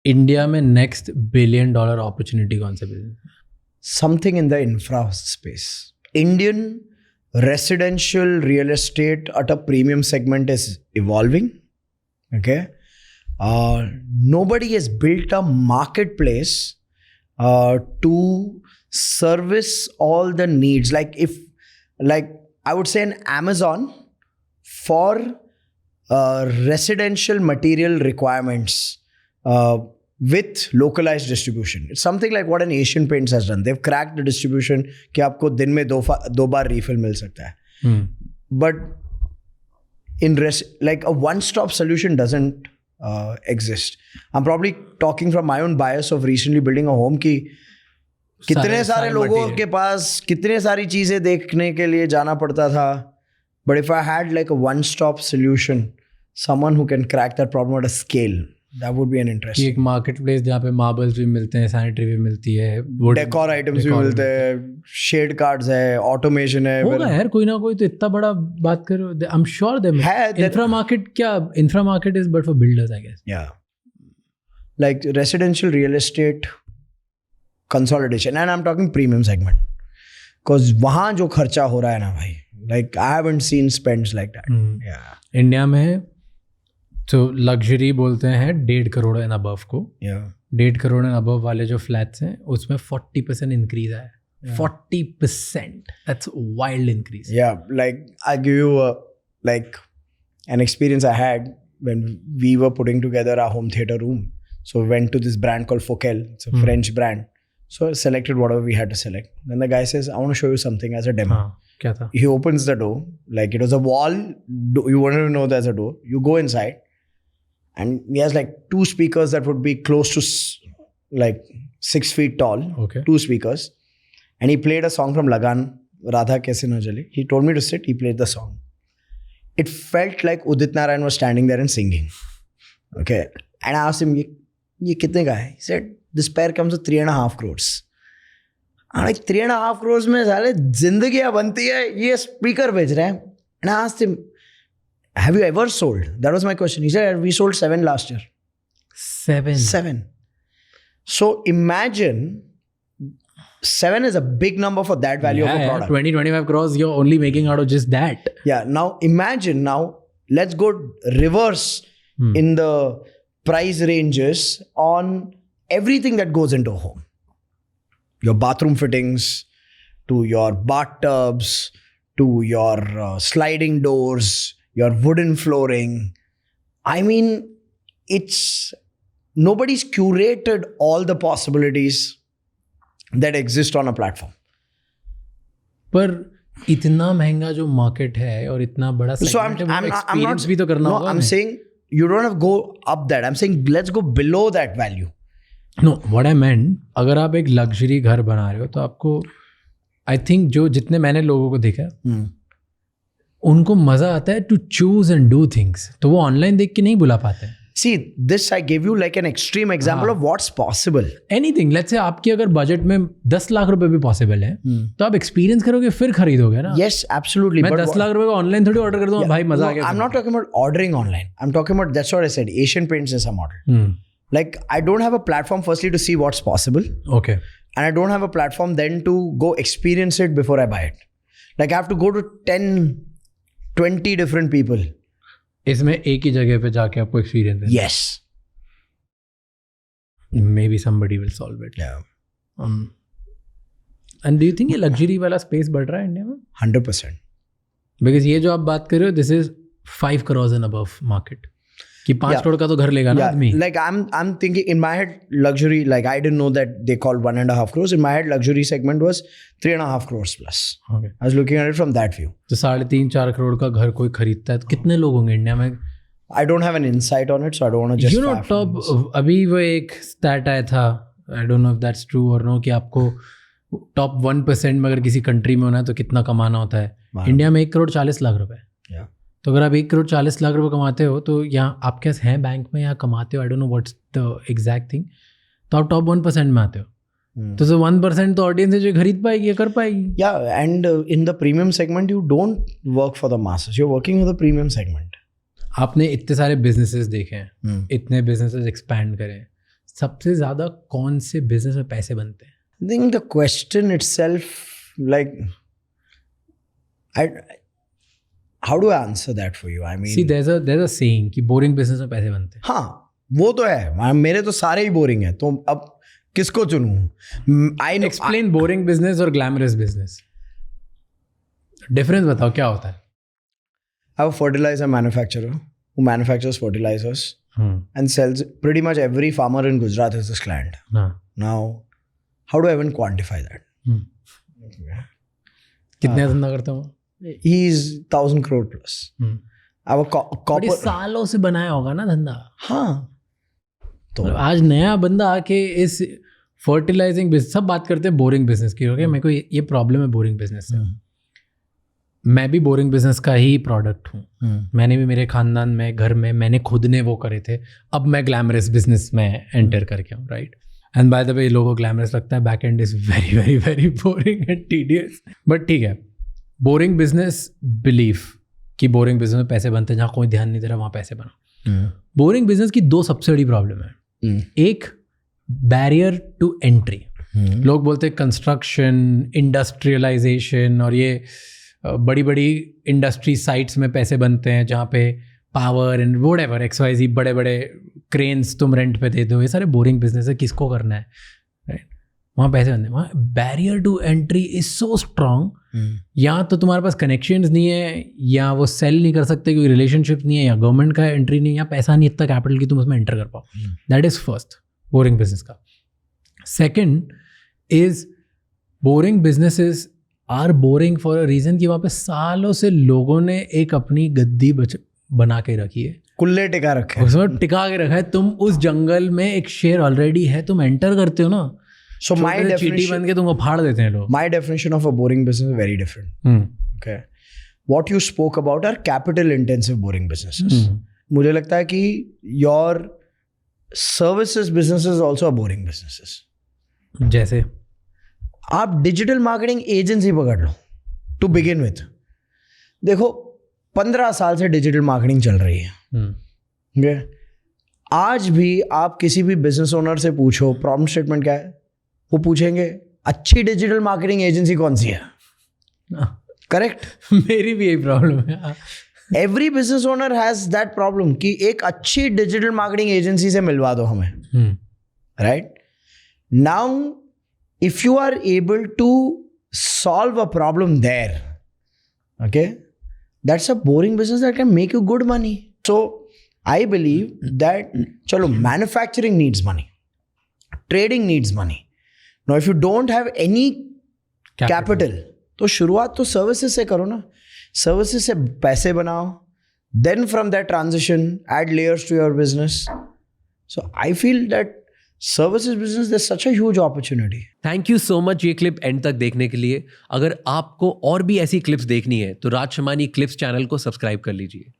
India में next $1 billion opportunity कौन सा business? Something in the infra space. Indian residential real estate at a premium segment is evolving. Okay. Nobody has built a marketplace to service all the needs. Like I would say an Amazon for residential material requirements with localized distribution. It's something like what an Asian Paints has done. They've cracked the distribution कि आपको दिन में दो बार refill मिल सकता है. But in like a one-stop solution doesn't exist. I'm probably talking from my own bias of recently building a home कि कितने सारे लोगों के पास कितने सारी चीजें देखने के लिए जाना पड़ता था. But if I had like a one-stop solution, someone who can crack that problem at a scale, that would be an interesting. एक मार्केट प्लेस जहाँ पे मार्बल्स भी मिलते हैं, सैनिटरी भी मिलती है, डेकोर आइटम्स भी मिलते हैं, शेड कार्ड्स है, ऑटोमेशन है. होगा यार कोई ना कोई तो. इतना बड़ा बात करो, I am sure them infra market. क्या infra market is but for builders I guess. या like residential real estate consolidation, and I am talking premium segment, because वहाँ जो खर्चा हो रहा है ना भाई, like I haven't seen spends like that. Yeah. India में तो लग्जरी बोलते हैं 1.5 करोड़ एंड अबव को. 1.5 करोड़ एंड अबव वाले जो फ्लैट्स हैं उसमें 40% इंक्रीज आया. 40%. That's wild increase. Yeah, like I'll give you like an experience I had when we were putting together our home theater room. So we went to this brand called Focal. It's a French brand. So I selected whatever we had to select. Then the guy says, I want to show you something as a demo. क्या था? He opens the door, like it was a wall. You wouldn't know there's a door. You go inside, and he has like 2 speakers that would be close to like 6 feet tall. Okay. 2 speakers, and he played a song from Lagan, Radha Kaise Na Jale. He told me to sit. He played the song. It felt like Udit Narayan was standing there and singing. Okay, and I asked him, "Ye kitne ka hai?" He said, "This pair comes with 3.5 crores." I'm like, 3.5 crores में साले जिंदगियाँ बनती है, ये speaker बेच रहे हैं. And I asked him, have you ever sold? That was my question. He said, we sold 7 last year. 7. So imagine 7 is a big number for that value of a product. 20-25 crores you're only making out of just that. Yeah. Now imagine, let's go reverse in the price ranges on everything that goes into a home. Your bathroom fittings, to your bathtubs, to your sliding doors, your wooden flooring. I mean, nobody's curated all the possibilities that exist on a platform. पर इतना महंगा जो market है और इतना बड़ा experience भी तो करना होगा. I'm saying you don't have to go up that. I'm saying let's go below that value. No what I meant, अगर आप एक लग्जरी घर बना रहे हो तो आपको आई थिंक जो जितने मैंने लोगों को देखा उनको मजा आता है to choose and do things, तो वो ऑनलाइन देख के नहीं बुला पाते हैं. See, this I gave you like an extreme example of what's possible. Anything, let's say आपकी अगर बजट में 10 लाख रुपए भी पॉसिबल है तो आप एक्सपीरियंस करोगे फिर खरीदोगे ना. Yes, absolutely. मैं 10 लाख रुपए का ऑनलाइन थोड़ी ऑर्डर कर दूंगा भाई, मजा आ गया. I'm not talking about ordering online. I'm talking about, that's what I said, Asian Paints is a model. Like I don't have a platform firstly to see what's possible. Okay. And I don't have a platform then to go experience it before I buy it. Like I have to go to 10-20 different people. इसमें एक ही जगह पे जाके आपको experience है. Yes. Maybe somebody will solve it. Yeah. And do you think ये luxury वाला space बढ़ रहा है इंडिया में? 100%. Because ये जो आप बात कर रहे हो, this is 5 crores and above market. कि 5 करोड़ का तो घर लेगा ना आदमी. Like I'm thinking in my head luxury, like I didn't know that they called 1.5 crores. In my head luxury segment was 3.5 crores plus. Okay. I was looking at it from that view. तो 3.5-4 करोड़ का घर कोई खरीदता है तो कितने लोग होंगे इंडिया में? I don't have an insight on it, so I don't want to just. You know, top अभी वो एक stat आया था, I don't know if that's true or no, कि आपको top 1% में अगर किसी कंट्री में होना है तो कितना कमाना होता है. इंडिया में 1 करोड़ 40 लाख रुपए. तो अगर आप 1 करोड़ 40 लाख रुपए कमाते हो तो यहाँ आपके पास हैं बैंक में, यहाँ कमाते हो, I don't know what's the exact thing, तो आप टॉप 1% में आते हो. तो 1% तो ऑडियंस है जो खरीद पाएगी या कर पाएगी. या and in the premium segment you don't work for the masses, you are working for the premium segment. आपने इतने सारे बिजनेसेस देखे हैं, इतने बिजनेसेस एक्सपैंड करे, सबसे ज्यादा कौन से बिजनेस में पैसे बनते हैं? I think the question itself, like, how do I answer that for you? I mean, See, there's a saying कि boring business में पैसे बनते हैं. हाँ, वो तो है. मेरे तो सारे ही बोरिंग है, तो अब किसको चुनूं? Explain boring business और glamorous business. Difference बताओ क्या होता है? I have a fertilizer manufacturer who manufactures fertilizers and sells. Pretty much every farmer in Gujarat is his client. Now, how do I even quantify that? कितने धंधा करता हूँ? He's 1,000 crore plus. I have a copper. सालों से बनाया होगा ना धंधा. हाँ. तो आज नया बंदा आके इस फर्टिलाइजिंग बिजनेस, सब बात करते हैं बोरिंग बिजनेस की. ओके, मेरे को ये प्रॉब्लम है बोरिंग बिजनेस से. मैं भी बोरिंग बिजनेस का ही प्रोडक्ट हूँ. मैंने भी मेरे खानदान में, घर में, मैंने खुद ने वो करे थे. अब मैं ग्लैमरस बिजनेस में एंटर करके हूँ, right? And by the way लोगों को ग्लैमरस लगता है, back and is very very very boring and tedious. But ठीक है, बोरिंग बिजनेस बिलीफ कि बोरिंग बिजनेस में पैसे बनते हैं, जहाँ कोई ध्यान नहीं दे रहा वहाँ पैसे बना. बोरिंग बिजनेस की दो सबसे बड़ी प्रॉब्लम है. एक, बैरियर टू एंट्री. लोग बोलते हैं कंस्ट्रक्शन, इंडस्ट्रियलाइजेशन और ये बड़ी बड़ी इंडस्ट्री साइट्स में पैसे बनते हैं, जहाँ पे पावर एंड व्हाटएवर XYZ बड़े बड़े क्रेन्स तुम रेंट पे दे दो. ये सारे बोरिंग बिजनेस है, किसको करना है, राइट? वहाँ पैसे बनते हैं. वहाँ barrier to entry is so strong. या तो तुम्हारे पास कनेक्शंस नहीं है, या वो सेल नहीं कर सकते क्योंकि रिलेशनशिप नहीं है, या गवर्नमेंट का एंट्री नहीं है, या पैसा नहीं इतना कैपिटल कि तुम उसमें एंटर कर पाओ. That is first, boring business का. Second is boring businesses are boring for a reason कि वहाँ पे सालों से लोगों ने एक अपनी गद्दी बना के रखी है, कुल्ले टिका रखे हैं, उसमें टिका के रखा है. तुम उस जंगल में एक शेर ऑलरेडी है, तुम एंटर करते हो ना. So my चीटी definition, बन के तुमको फाड़ देते हैं लोग. my definition of a boring business is very different. Okay, what you spoke about are capital intensive boring businesses. मुझे लगता है कि your services businesses also are boring businesses. जैसे आप डिजिटल मार्केटिंग एजेंसी पकड़ लो टू बिगिन विथ. देखो 15 साल से डिजिटल मार्केटिंग चल रही है. okay? आज भी आप किसी भी बिजनेस ओनर से पूछो प्रॉब्लम स्टेटमेंट क्या है, वो पूछेंगे अच्छी डिजिटल मार्केटिंग एजेंसी कौन सी है. करेक्ट? मेरी भी यही प्रॉब्लम है. Every business owner has that problem कि एक अच्छी डिजिटल मार्केटिंग एजेंसी से मिलवा दो हमें, right? Now if you are able to solve a problem there, okay, that's a boring business that can make you good money. So I believe that chalo, manufacturing needs money, trading needs money. Now if you don't have any capital तो शुरुआत तो services से करो ना. Services से पैसे बनाओ, then from that transition add layers to your business. So I feel that services business there's such a huge opportunity. Thank you so much ये क्लिप एंड तक देखने के लिए. अगर आपको और भी ऐसी क्लिप्स देखनी है तो राज शमानी क्लिप्स चैनल को सब्सक्राइब कर लीजिए.